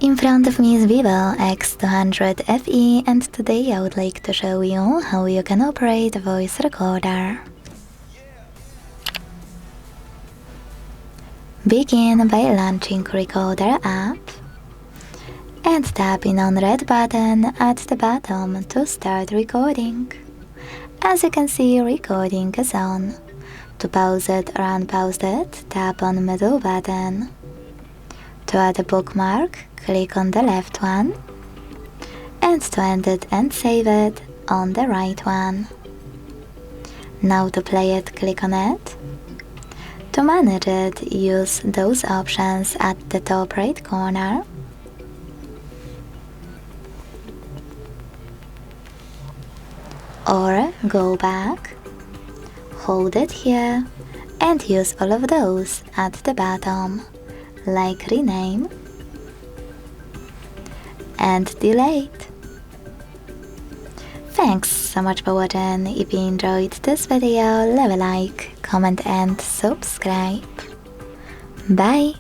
In front of me is VIVO X200 FE, and today I would like to show you how you can operate a voice recorder. Begin by launching Recorder app and tapping on red button at the bottom to start recording. As you can see, recording is on. To pause it or unpause it, tap on middle button. To add a bookmark, click on the left one, and to end it and save it, on the right one. Now to play it, click on it. To manage it, use those options at the top right corner. Or go back, hold it here, and use all of those at the bottom, like rename and delete. Thanks so much for watching. If you enjoyed this video, leave a like, comment and subscribe. Bye!